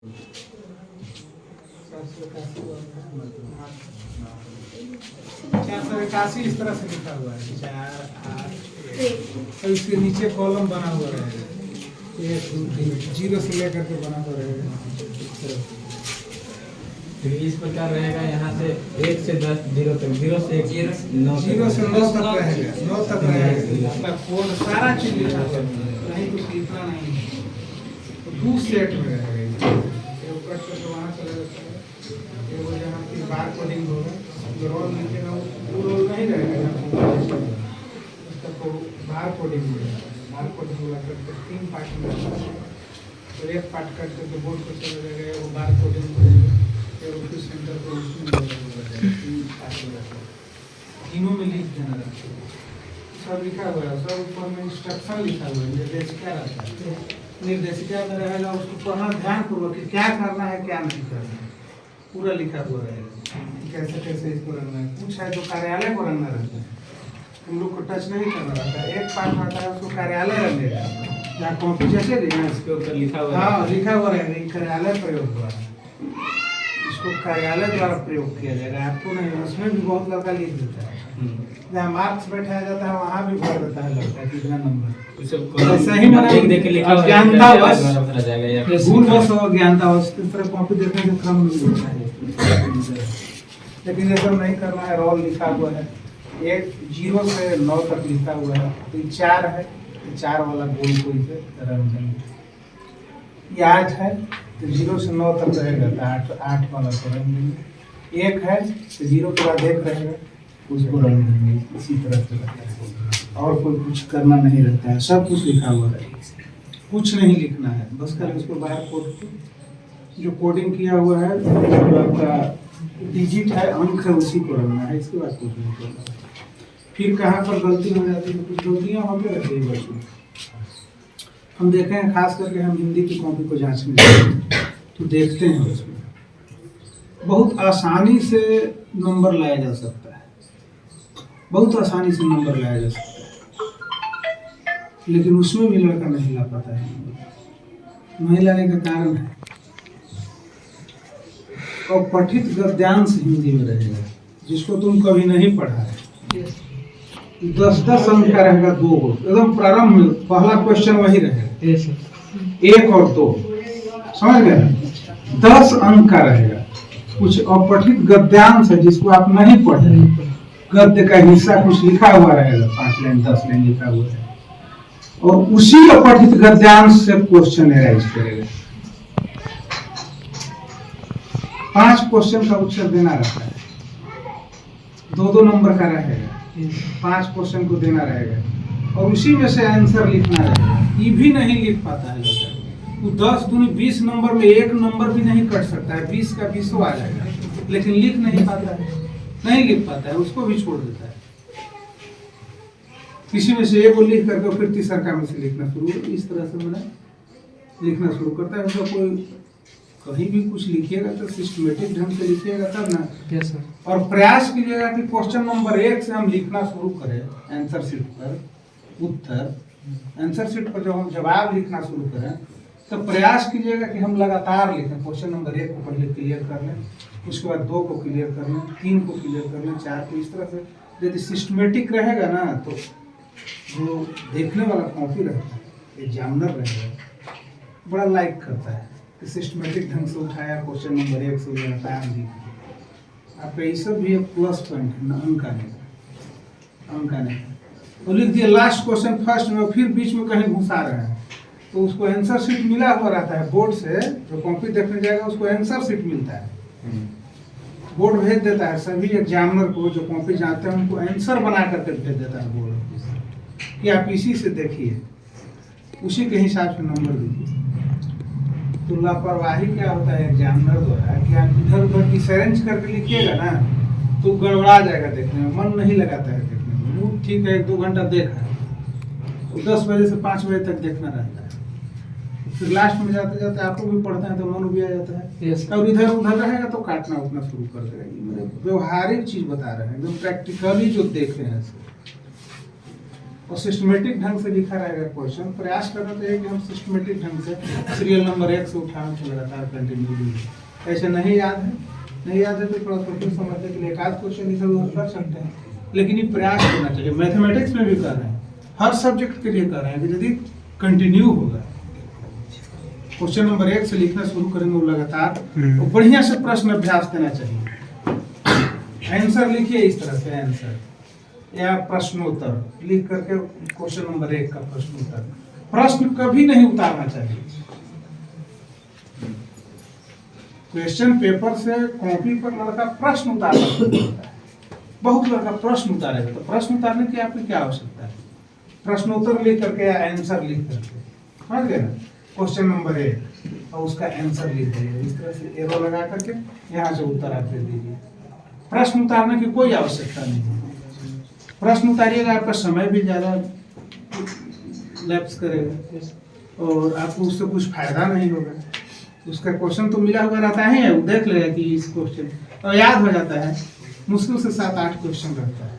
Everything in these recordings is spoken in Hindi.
481 इस तरह से लिखा हुआ है 4 8 और इसके नीचे कॉलम बना हुआ रहेगा 1 2 3 0 से लेकर के बना हुआ रहेगा। फिर इस प्रकार रहेगा यहाँ से 1 से 10 0 तक 0 से 1 9 0 से 9 तक रहेगा 9 तक रहेगा अपना कोड सारा चीज लिखा हुआ है नहीं तो इतना नहीं तो 2 सेट में रहेगा ये ऊपर से वहाँ चला जाता है ये वो यहाँ की बार कोडिंग होगा जो रोल लिखेगा वो रोल नहीं रहेगा उसका तो बार कोडिंग होगा बार कोडिंग होगा करके 3 पार्ट में रहता है तो एक पार्ट कट करके बोर्ड पर चला जाएगा वो बार कोडिंग होगा फिर ऑफिस सेंटर को उसमें तीनों में लिख देना रहता है सब लिखा हुआ है सब ऊपर में इंस्ट्रक्शन लिखा हुआ है निर्देशिका रहता है निर्देशिका में रहेगा उसको पढ़ना ध्यानपूर्वक कि क्या करना है क्या नहीं करना है पूरा लिखा हुआ रहेगा कैसे कैसे इसको रखना है कुछ है जो कार्यालय को रखना रहता है तुम लोग को टच नहीं करना रहता है एक पार्ट आता है उसको कार्यालय रखने का जहाँ कॉपी जैसे देना इसके ऊपर लिखा हुआ हाँ लिखा हुआ रहेगा कार्यालय प्रयोग हुआ है इसको कार्यालय द्वारा प्रयोग किया जाएगा आपको नहीं उसमें भी बहुत लड़का लिख देता है जहाँ मार्क्स बैठाया जाता है वहाँ भी भर देता है लड़का कितना नंबर सही ज्ञानता भूल बस हो ज्ञानता इस तरह कॉपी देखने से क्रम नहीं होता है लेकिन ये सब नहीं करना है रोल लिखा हुआ है 0 से 9 तक लिखा हुआ है तो 4 है 4 वाला गोल कोई से ये 8 है तो 0 से 9 तक रहेगा तो 8 वाला को रंग देंगे 1 है तो 0 के बाद 1 रहेगा उसको रंग देंगे इसी तरह से रहता है और कोई कुछ करना नहीं रहता है सब कुछ लिखा हुआ है कुछ नहीं लिखना है बस खाली उसको बाहर कोड जो कोडिंग किया हुआ है आपका डिजिट है अंक है उसी को रखना है इसके बाद कुछ नहीं करना फिर कहाँ पर गलती हो जाती है कुछ गलतियाँ होती रहती है बच्चों हम देखे हैं खास करके हम हिंदी की कॉपी को जांचने तो देखते हैं उसमें बहुत आसानी से नंबर लाया जा सकता है बहुत आसानी से नंबर लाया जा सकता है लेकिन उसमें भी लड़का नहीं ला पाता है नहीं लाने का कारण है और पठित गद्यांश हिंदी में रहेगा जिसको तुम कभी नहीं पढ़ा है 10 अंक का रहेगा 2 एकदम प्रारंभ में पहला क्वेश्चन वही रहेगा 1 और 2 समझ गए 10 अंक का रहेगा कुछ अपठित गद्यांश है जिसको आप नहीं पढ़े गद्य का हिस्सा कुछ लिखा हुआ रहेगा 5 लाइन 10 लाइन लिखा हुआ है और उसी अपठित गद्यांश से क्वेश्चन एराइज करेगा 5 क्वेश्चन का उत्तर देना रहता है 2 नंबर का रहेगा 5 क्वेश्चन को देना रहेगा और उसी में से आंसर लिखना रहेगा ये भी नहीं लिख पाता है वो 10 दूनी 20 नंबर में 1 नंबर भी नहीं कट सकता है 20 का 20 आ जाएगा लेकिन लिख नहीं पाता है नहीं लिख पाता है उसको भी छोड़ देता है किसी में से एक को लिख करके फिर तीसरा का में से लिखना शुरू इस तरह से मैंने लिखना शुरू करता है उसका कोई कहीं भी कुछ लिखिएगा तो सिस्टमेटिक ढंग से लिखिएगा तब ना यस सर और प्रयास कीजिएगा कि क्वेश्चन नंबर 1 से हम लिखना शुरू करें आंसर शीट पर उत्तर आंसर शीट पर जब हम जवाब लिखना शुरू करें तो प्रयास कीजिएगा कि हम लगातार लिखें क्वेश्चन नंबर 1 को पहले क्लियर कर लें उसके बाद 2 को क्लियर कर लें 3 को क्लियर कर लें 4 को इस तरह से यदि सिस्टमेटिक रहेगा ना तो जो देखने वाला कॉपी रहता है एग्जामिनर रहेगा बड़ा लाइक करता है सिस्टमेटिक ढंग से उठाया क्वेश्चन नंबर 1 से लगातार लिख आपका ये सब भी एक प्लस पॉइंट है अंक नहीं तो लिख दिया लास्ट क्वेश्चन फर्स्ट में फिर बीच में कहीं घुसा रहे हैं तो उसको आंसर शीट मिला हुआ रहता है बोर्ड से जो कॉपी देखने जाएगा उसको आंसर शीट मिलता है बोर्ड भेज देता है सभी एग्जामिनर को जो कॉपी जाते हैं उनको आंसर बना करके भेज देता है बोर्ड कि आप इसी से देखिए उसी के हिसाब से नंबर दीजिए तो लापरवाही क्या होता है एग्जामिनर द्वारा कि आप इधर उधर की अरेंज करके लिखिएगा ना तो गड़बड़ा जाएगा देखने में मन नहीं लगाता है देखने में ठीक है 1-2 घंटा देखा तो 10 बजे से 5 बजे तक देखना रहता है फिर लास्ट में जाते जाते आप लोग भी पढ़ते हैं तो मन भी आ जाता है और इधर उधर रहेगा तो काटना उठना शुरू कर देगा ये मेरे व्यवहारिक चीज बता रहे हैं एकदम प्रैक्टिकली जो देख रहे हैं और सिस्टमेटिक ढंग से लिखा रहेगा क्वेश्चन। प्रयास करना चाहिए कि हम सिस्टमेटिक ढंग से सीरियल नंबर 1 से उठाएं तो लगातार कंटिन्यू। ऐसे नहीं याद है, नहीं याद है तो थोड़ा सोचिए समझने के लिए एक आध क्वेश्चन इधर उधर कर सकते हैं, लेकिन ये प्रयास करना चाहिए। मैथमेटिक्स में भी कर रहे हैं, हर सब्जेक्ट के लिए कर रहे हैं कि यदि कंटिन्यू होगा, क्वेश्चन नंबर 1 से लिखना शुरू करेंगे वो लगातार, तो बढ़िया से प्रश्न अभ्यास देना चाहिए। आंसर लिखिए इस तरह से, आंसर या प्रश्नोत्तर लिख करके क्वेश्चन नंबर 1 का प्रश्नोत्तर, प्रश्न कभी नहीं उतारना चाहिए। क्वेश्चन पेपर से कॉपी पर लड़का प्रश्न उतारना होता है, बहुत लड़का प्रश्न उतारेगा, तो प्रश्न उतारने की आपकी क्या आवश्यकता है? प्रश्नोत्तर लिख करके या आंसर लिख करके, समझ गए ना, क्वेश्चन नंबर 1 और उसका आंसर लिख दीजिए। इस तरह से एरो लगा करके यहाँ से उत्तर आप दे दीजिए। प्रश्न उतारने की कोई आवश्यकता नहीं है। प्रश्न उतारिएगा आपका समय भी ज़्यादा लैप्स करेगा और आपको उससे कुछ फायदा नहीं होगा। उसका क्वेश्चन तो मिला हुआ रहता है, वो देख लेगा कि इस क्वेश्चन तो याद हो जाता है। मुश्किल से 7-8 क्वेश्चन रहता है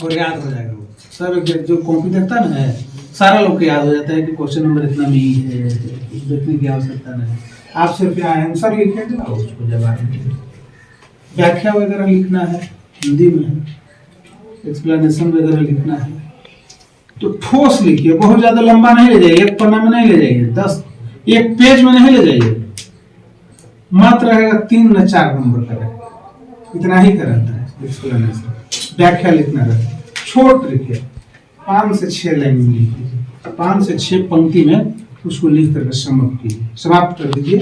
और याद हो जाएगा वो सब। जो कॉपी देखता ना है, सारा लोग को याद हो जाता है कि क्वेश्चन नंबर इतना में ही है, देखने की आवश्यकता नहीं। आप सिर्फ यहाँ आंसर लिखेंगे ना, उसको जवाब व्याख्या वगैरह लिखना है, हिंदी में एक्सप्लेनेशन वगैरह लिखना है तो ठोस लिखिए, बहुत ज्यादा लंबा नहीं ले जाइए, एक पन्ना में नहीं ले जाइए, 10 एक पेज में नहीं ले जाइए, मात्र रहेगा 3 या 4 नंबर का रहेगा, इतना ही का रहता है एक्सप्लेनेशन। व्याख्या लिखना रहता है, छोट लिखिए, 5 से 6 लाइन में लिखिए, 5 से 6 पंक्ति में उसको लिख करके समाप्त कर दीजिए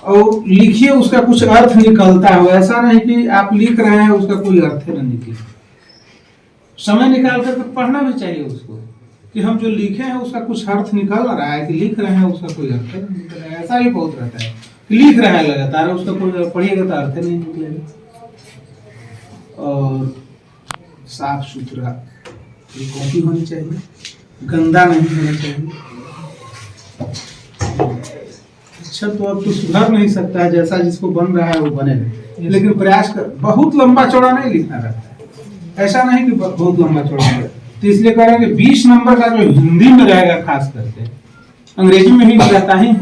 और लिखिए। उसका कुछ अर्थ निकलता है, ऐसा नहीं कि आप लिख रहे हैं उसका कोई अर्थ न निकले। समय निकाल करके पढ़ना भी चाहिए उसको कि हम जो लिखे हैं उसका कुछ अर्थ निकल रहा है, कि लिख रहे हैं उसका कोई अर्थ नहीं निकल रहा है। ऐसा ही बहुत रहता है कि लिख रहा है लगातार, उसका कोई पढ़िएगा तो अर्थ नहीं निकलेगा। और साफ सुथरा कॉपी होनी चाहिए, गंदा नहीं होना चाहिए। अच्छा तो अब तो सुधर नहीं सकता है, जैसा जिसको बन रहा है वो बनेगा, लेकिन प्रयास कर। बहुत लंबा चौड़ा नहीं लिखना रहता है, ऐसा नहीं कि बहुत लंबा चौड़ा है। तो इसलिए कह रहे हैं कि 20 नंबर का जो हिंदी में रहेगा, खास करके अंग्रेजी में भी रहता है,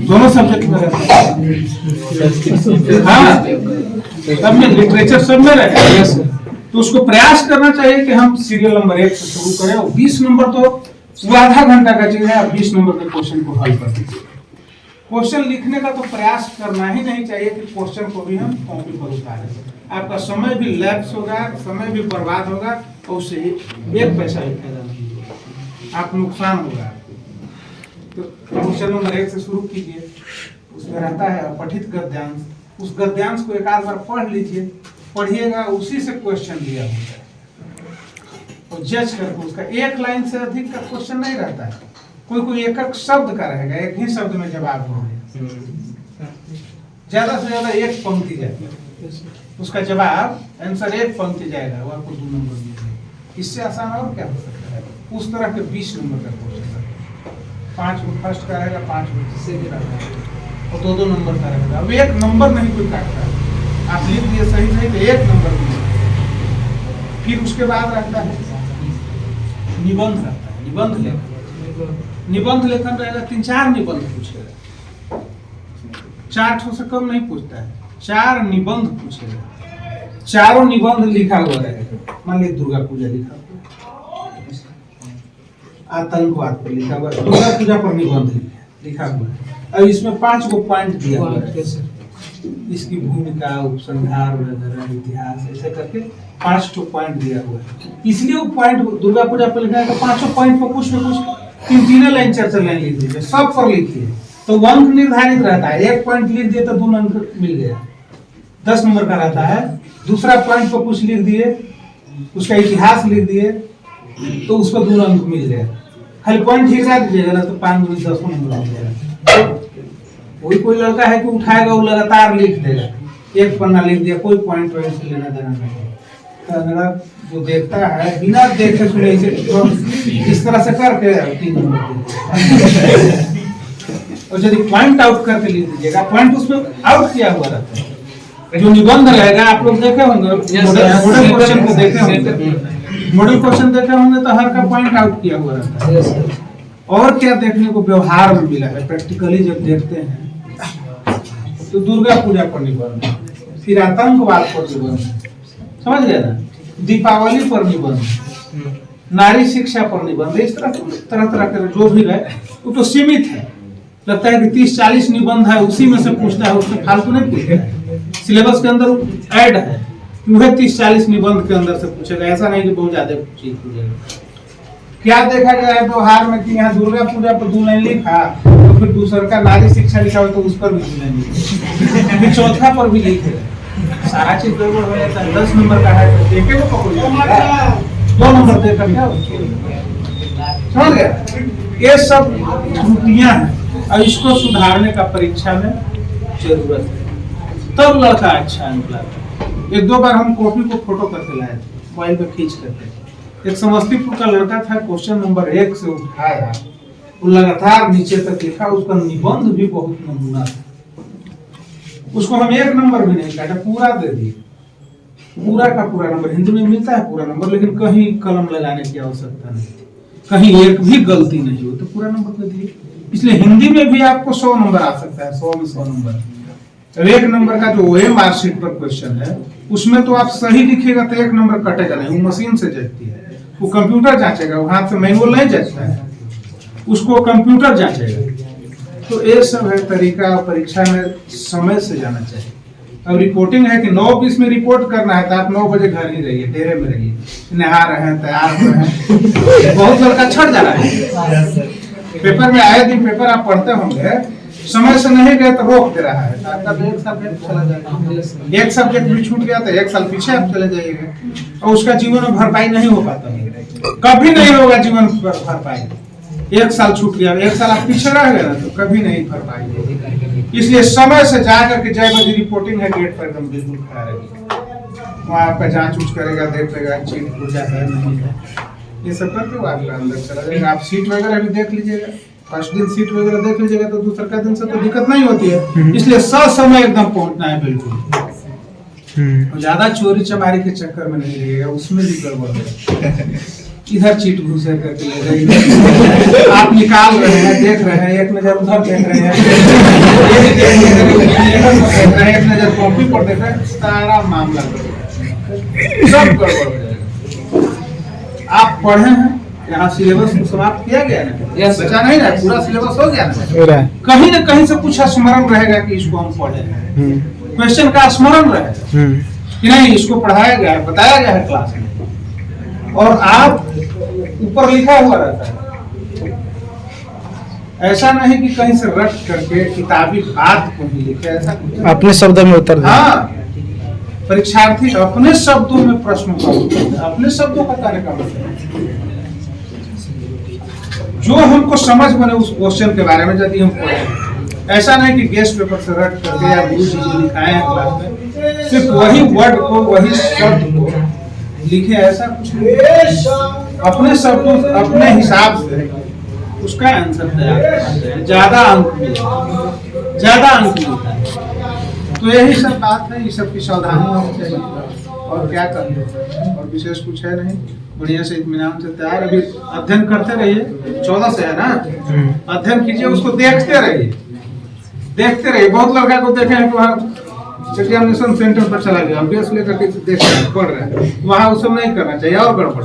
दोनों सब्जेक्ट में रहता है, हाँ सब में, लिटरेचर सब में रहता है। तो उसको प्रयास करना चाहिए कि हम सीरियल नंबर 1 से शुरू करें और 20 नंबर तो वो आधा घंटा का चीज है, आप 20 नंबर के क्वेश्चन को हल कर दीजिए। क्वेश्चन लिखने का तो प्रयास करना ही नहीं चाहिए कि क्वेश्चन को भी हम कॉपी पर उतारें। आपका समय भी लैप्स होगा, समय भी बर्बाद होगा और उससे 1 पैसा भी फायदा नहीं होगा, आप नुकसान होगा आपको। तो क्वेश्चन नंबर 1 से शुरू कीजिए, उसमें रहता है पठित गद्यांश, उस गद्यांश को एक आध बार पढ़ लीजिए, पढ़िएगा, उसी से क्वेश्चन लिया होता है और जज करके उसका 1 लाइन से अधिक का क्वेश्चन नहीं रहता है, कोई एक शब्द का रहेगा, एक ही शब्द में जवाब होगा, ज्यादा से ज्यादा 1 पंक्ति जाएगी, उसका जवाब आंसर 1 पंक्ति जाएगा, वो आपको 2 नंबर मिलेगा। इससे आसान और क्या हो सकता है? उस तरह के 20 नंबर का क्वेश्चन है, 5 को फर्स्ट का रहेगा, 5 को सेकंड रहेगा और 2-2 नंबर का रहेगा। अब 1 नंबर नहीं कोई काटता है, आप लिख दिए सही सही तो 1 नंबर मिलेगा। फिर उसके बाद रहता है निबंध, रहता है निबंध लेखन। निबंध लेखन रहेगा, 3-4 निबंध पूछेगा, 4 ठो से कम नहीं पूछता है, 4 निबंध पूछेगा, चारों निबंध लिखा हुआ रहेगा। मान लीजिए दुर्गा पूजा लिखा हुआ, आतंकवाद पर लिखा हुआ, दुर्गा पूजा पर निबंध लिखा हुआ है। अब इसमें 5 को पॉइंट दिया हुआ है, इसकी भूमिका, उपसंहार वगैरह, इतिहास, ऐसे करके 5 पॉइंट दिया हुआ है। इसलिए वो पॉइंट दुर्गा पूजा पर लिखा है तो 5 पॉइंट पर कुछ न कुछ 3 लाइन 4 लाइन लिख दीजिए, सब पर लिखिए तो अंक निर्धारित रहता है। 1 पॉइंट लिख दिए तो 2 अंक मिल गया, 10 नंबर का रहता है। दूसरा पॉइंट पर कुछ लिख दिए, उसका इतिहास लिख दिए तो उस पर 2 अंक मिल गया। खाली पॉइंट हिला दीजिएगा ना तो 5 गुनी 10 नंबर मिल जाएगा। कोई लड़का है कि उठाएगा, वो लगातार लिख देगा, 1 पन्ना लिख दिया, कोई पॉइंट वैसे से लेना देना नहीं। तो जो देखता है बिना देखे सुने इस तरह से करके 3 नंबर और यदि पॉइंट आउट करके लिख दीजिएगा, पॉइंट उसमें आउट किया हुआ रहता है। जो निबंध रहेगा आप लोग देखे होंगे, क्वेश्चन को देखे होंगे, मॉडल क्वेश्चन देखे होंगे तो हर का पॉइंट आउट किया हुआ रहता है। और क्या देखने को व्यवहार में मिला है, प्रैक्टिकली जब देखते हैं तो दुर्गा पूजा पर निबंध, फिर आतंकवाद पर निबंध, समझ गए ना, दीपावली पर निबंध, नारी शिक्षा पर निबंध, इस तरह तरह के जो भी है वो तो सीमित है। लगता है कि 30-40 निबंध है, उसी में से पूछता है, उससे फालतू नहीं पूछता है। सिलेबस के अंदर ऐड है कि वह 30-40 निबंध के अंदर से पूछेगा, ऐसा नहीं कि बहुत ज्यादा चीज पूछेगा। क्या देखा गया है व्यवहार में कि यहाँ दुर्गा पूजा पर 2 लाइन लिखा, तो फिर दूसरा का नारी शिक्षा लिखा हो तो उस पर भी 2 लाइन लिखा, फिर चौथा पर भी लिखे। सारा चीज गड़बड़ हो जाता है। 10 नंबर का है तो एक को पकड़ 2 नंबर देकर क्या समझ गया। ये सब त्रुटियां हैं और इसको सुधारने का परीक्षा में जरूरत है, तब लड़का अच्छा निकला। 1-2 बार हम कॉपी को फोटो करके लाए थे, मोबाइल पे खींच करके। एक समस्तीपुर का लड़का था, क्वेश्चन नंबर 1 से उठाया, वो लगातार नीचे तक लिखा, उसका निबंध भी बहुत नमूना था। उसको हम 1 नंबर भी नहीं काटा, पूरा दे दिए, पूरा का पूरा नंबर। हिंदी में मिलता है पूरा नंबर, लेकिन कहीं कलम लगाने की आवश्यकता नहीं, कहीं एक भी गलती नहीं हो तो पूरा नंबर दे दिए। इसलिए हिंदी में भी आपको 100 नंबर आ सकता है, 100 में 100 नंबर। 1 नंबर का जो ओएम मार्कशीट पर क्वेश्चन है, उसमें तो आप सही लिखिएगा तो 1 नंबर कटेगा नहीं, वो मशीन से जाती है, वो कंप्यूटर जांचेगा, वो हाथ से मैनुअल नहीं जांचता है, उसको कंप्यूटर जांचेगा। तो ये सब है तरीका, परीक्षा में समय से जाना चाहिए। अब रिपोर्टिंग है कि 9:20 में रिपोर्ट करना है तो आप 9 बजे घर ही रहिए, डेरे में रहिए, नहा रहे हैं, तैयार हो रहे हैं। बहुत लड़का छट जा रहा है, पेपर में आए दिन पेपर आप पढ़ते होंगे, समय से नहीं गए तो रोक दे रहा है, तो आपका तो 1 सब्जेक्ट चला जाएगा। 1 सब्जेक्ट भी छूट गया तो 1 साल पीछे आप चले जाइएगा और उसका जीवन में भरपाई नहीं हो पाता, कभी नहीं होगा जीवन भरपाई। 1 साल छूट गया, 1 साल आप पीछे रह गए ना तो कभी नहीं भरपाई होगी। इसलिए समय से जा करके जय बजे रिपोर्टिंग है, गेट पर एकदम बिल्कुल खड़ा रहेगी, वहाँ आपका जांच उच करेगा, देख लेगा चीट पूजा है नहीं है, ये सब करके वो आपका अंदर चला जाएगा। आप सीट वगैरह भी देख लीजिएगा, फर्स्ट दिन सीट वगैरह देख लीजिएगा तो दूसरा का दिन से तो दिक्कत नहीं होती है। इसलिए समय एकदम पहुंचना है बिल्कुल। ज्यादा चोरी चमारी के चक्कर में नहीं रहेगा, उसमें भी गड़बड़ है। इधर चीट घुसे करके ले जाइए, आप निकाल रहे हैं, देख रहे हैं, एक नजर उधर देख रहे हैं, एक नजर कॉपी पर देख रहे हैं, सारा मामला सब गड़बड़ हो जाएगा। आप पढ़े हैं, यहाँ सिलेबस को समाप्त किया गया ना, बचा नहीं रहा, पूरा सिलेबस हो गया ना, कहीं न कहीं से कुछ स्मरण रहेगा कि इसको हम पढ़े हैं, क्वेश्चन का स्मरण रहेगा कि नहीं इसको पढ़ाया गया है, बताया गया है क्लास में, और आप ऊपर लिखा हुआ रहता है। ऐसा नहीं कि कहीं से रट करके किताबी बात को ही लिखे, ऐसा अपने शब्दों में उत्तर दें। हाँ, परीक्षार्थी अपने शब्दों में प्रश्नों का उत्तर, अपने शब्दों का कहने का मतलब जो हमको समझ बने उस क्वेश्चन के बारे में यदि हम पढ़ें, ऐसा नहीं कि गेस्ट पेपर से रट करके या गुरु जी जो लिखाए हैं क्लास में सिर्फ वही वर्ड को, वही शब्द को लिखे, ऐसा कुछ नहीं। अपने शब्दों अपने हिसाब से उसका आंसर तैयार करते हैं, ज्यादा अंक मिलता है। तो यही सब बात है, ये सब की सावधानी होनी चाहिए और क्या करना, और विशेष कुछ है नहीं। बढ़िया से इत्मीनान से तैयार, अभी अध्ययन करते रहिए, 14 से है ना, अध्ययन कीजिए, उसको देखते रहिए। बहुत लड़का को देखे हैं कि वहाँ एग्जामिनेशन सेंटर पर चला गया, अभ्यास लेकर के देख रहे हैं, पढ़ रहे हैं, वहाँ वो सब नहीं करना चाहिए और गड़बड़।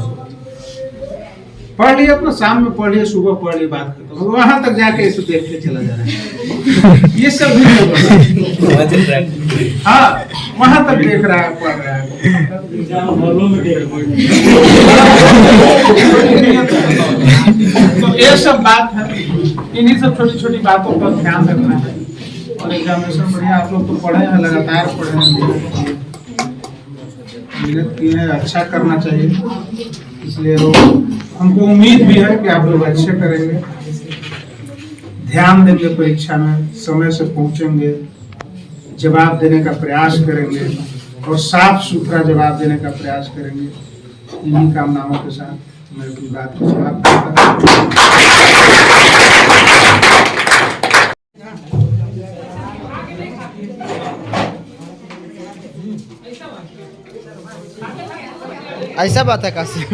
पढ़ लिए अपना, शाम में पढ़ लिए, सुबह पढ़ लिए, बात करते हो, वहां तक जाके इसे देख के चला जाना है। ये सब भी नहीं, हाँ वहां तक देख रहा है, पढ़ रहा है, तो ये सब बात है। इन्हीं सब छोटी छोटी बातों पर ध्यान रखना है और एग्जामिनेशन बढ़िया। आप लोग तो पढ़े हैं, लगातार पढ़े हैं, मेहनत की है, अच्छा करना चाहिए। इसलिए हमको उम्मीद भी है कि आप लोग अच्छे करेंगे, ध्यान देंगे परीक्षा में, समय से पहुंचेंगे, जवाब देने का प्रयास करेंगे और साफ सुथरा जवाब देने का प्रयास करेंगे। इन्हीं कामनाओं के साथ मैं अपनी बात को समाप्त करता हूँ। ऐसा बात है काशी।